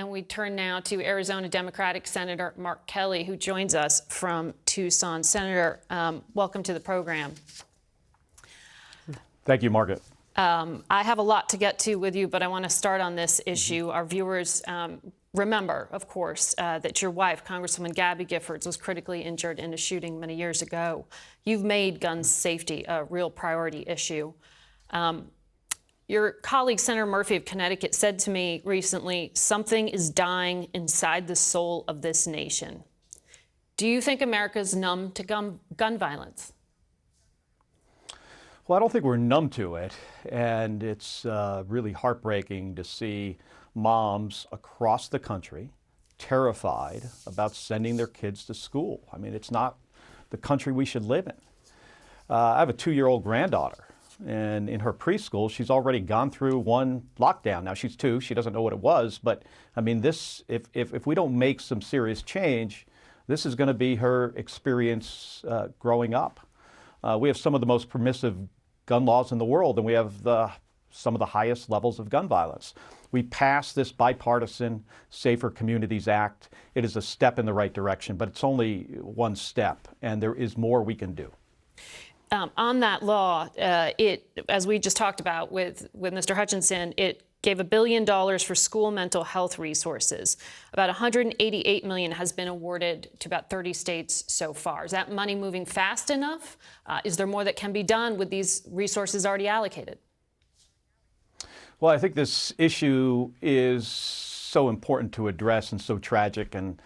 And we turn now to Arizona Democratic Senator Mark Kelly, who joins us from Tucson. Senator, welcome to the program. Thank you, Margaret. I have a lot to get to with you, but I want to start on this issue. Our viewers remember, of course, that your wife, Congresswoman Gabby Giffords, was critically injured in a shooting many years ago. You've made gun safety a real priority issue. Your colleague, Senator Murphy of Connecticut, said to me recently, something is dying inside the soul of this nation. Do you think America's numb to gun violence? Well, I don't think we're numb to it, and it's really heartbreaking to see moms across the country terrified about sending their kids to school. I mean, it's not the country we should live in. I have a 2-year-old granddaughter, and in her preschool, she's already gone through one lockdown. Now, she's 2, she doesn't know what it was, but I mean, this, if we don't make some serious change, this is going to be her experience growing up. We have some of the most permissive gun laws in the world, and we have some of the highest levels of gun violence. We passed this bipartisan Safer Communities Act. It is a step in the right direction, but it's only one step, and there is more we can do. On that law, as we just talked about with Mr. Hutchinson, it gave $1 billion for school mental health resources. About $188 million has been awarded to about 30 states so far. Is that money moving fast enough? Is there more that can be done with these resources already allocated? Well, I think this issue is so important to address and so tragic. And,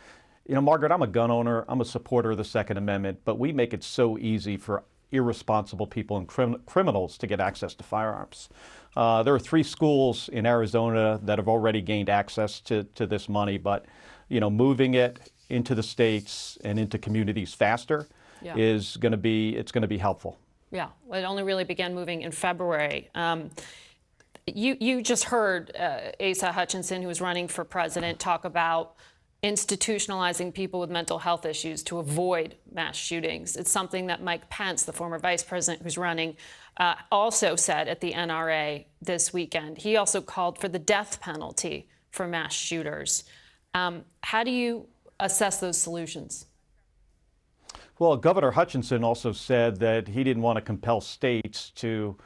you know, Margaret, I'm a gun owner. I'm a supporter of the Second Amendment, but we make it so easy for irresponsible people and criminals to get access to firearms. There are 3 schools in Arizona that have already gained access to this money, but you know, moving it into the states and into communities faster is going to be helpful. Yeah, well, it only really began moving in February. You just heard Asa Hutchinson, who was running for president, talk about institutionalizing people with mental health issues to avoid mass shootings. It's something that Mike Pence, the former vice president who's running, also said at the NRA this weekend. He also called for the death penalty for mass shooters. How do you assess those solutions? Well, Governor Hutchinson also said that he didn't want to compel states to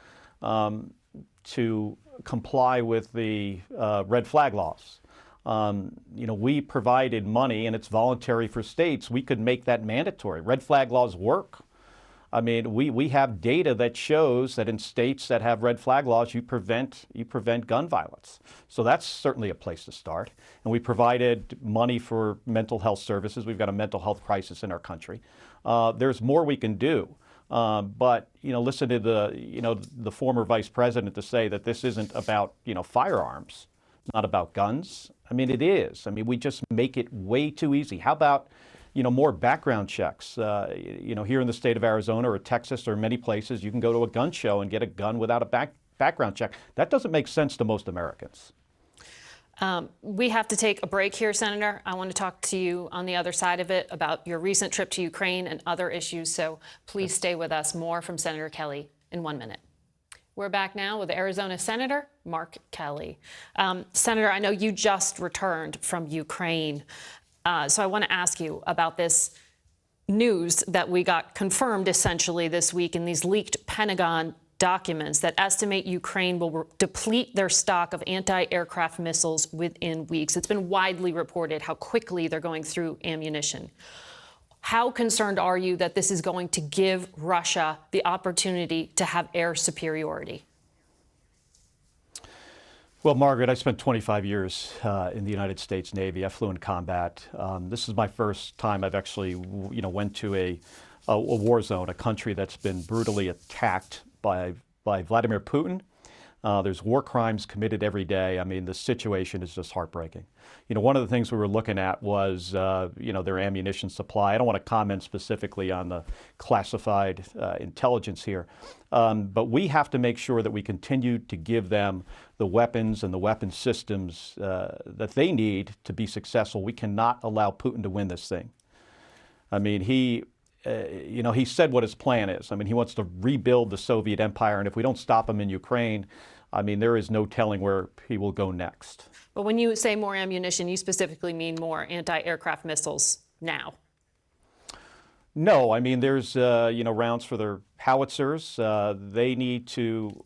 comply with the red flag laws. You know, we provided money, and it's voluntary for states. We could make that mandatory. Red flag laws work. I mean, we have data that shows that in states that have red flag laws, you prevent gun violence. So that's certainly a place to start. And we provided money for mental health services. We've got a mental health crisis in our country. There's more we can do. But, you know, listen to the former vice president to say that this isn't about, you know, firearms, not about guns. I mean, it is. I mean, we just make it way too easy. How about, you know, more background checks? You know, here in the state of Arizona or Texas or many places, you can go to a gun show and get a gun without a background check. That doesn't make sense to most Americans. We have to take a break here, Senator. I want to talk to you on the other side of it about your recent trip to Ukraine and other issues. So please stay with us. More from Senator Kelly in 1 minute. We're back now with Arizona Senator Mark Kelly. Senator, I know you just returned from Ukraine. So I want to ask you about this news that we got confirmed essentially this week in these leaked Pentagon documents that estimate Ukraine will deplete their stock of anti-aircraft missiles within weeks. It's been widely reported how quickly they're going through ammunition. How concerned are you that this is going to give Russia the opportunity to have air superiority? Well, Margaret, I spent 25 years in the United States Navy. I flew in combat. This is my first time I've actually, you know, went to a war zone, a country that's been brutally attacked by Vladimir Putin. There's war crimes committed every day. I mean, the situation is just heartbreaking. You know, one of the things we were looking at was, you know, their ammunition supply. I don't want to comment specifically on the classified intelligence here, but we have to make sure that we continue to give them the weapons and the weapon systems that they need to be successful. We cannot allow Putin to win this thing. I mean, he said what his plan is. I mean, he wants to rebuild the Soviet empire, and if we don't stop him in Ukraine, I mean, there is no telling where he will go next. But when you say more ammunition, you specifically mean more anti-aircraft missiles now. No, I mean, there's, rounds for their howitzers. They need to,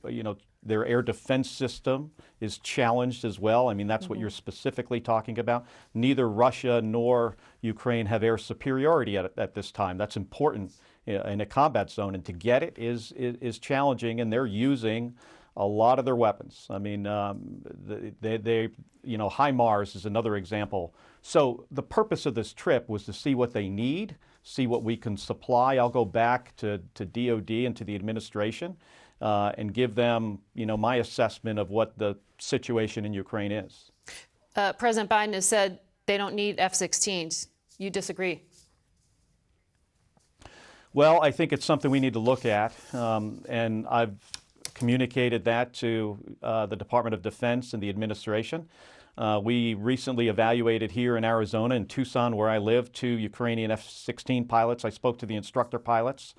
their air defense system is challenged as well. I mean, that's what you're specifically talking about. Neither Russia nor Ukraine have air superiority at this time. That's important in a combat zone, and to get it is challenging, and they're using a lot of their weapons. I mean, HIMARS is another example. So the purpose of this trip was to see what they need, see what we can supply. I'll go back to DOD and to the administration and give them, my assessment of what the situation in Ukraine is. President Biden has said they don't need F-16s. You disagree? Well, I think it's something we need to look at, and I've communicated that to the Department of Defense and the administration. We recently evaluated here in Arizona, in Tucson, where I live, 2 Ukrainian F-16 pilots. I spoke to the instructor pilots.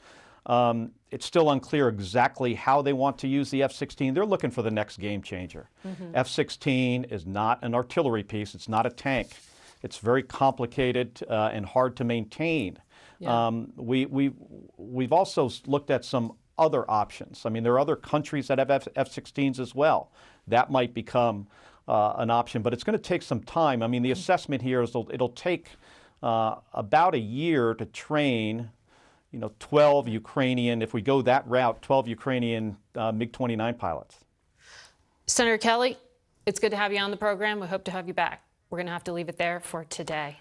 It's still unclear exactly how they want to use the F-16. They're looking for the next game changer. F-16 is not an artillery piece. It's not a tank. It's very complicated and hard to maintain. Yeah. We've also looked at some other options. I mean, there are other countries that have F-16s as well. That might become an option, but it's going to take some time. I mean, the assessment here is it'll take about a year to train, 12 Ukrainian, if we go that route, 12 Ukrainian MiG-29 pilots. Senator Kelly, it's good to have you on the program. We hope to have you back. We're going to have to leave it there for today.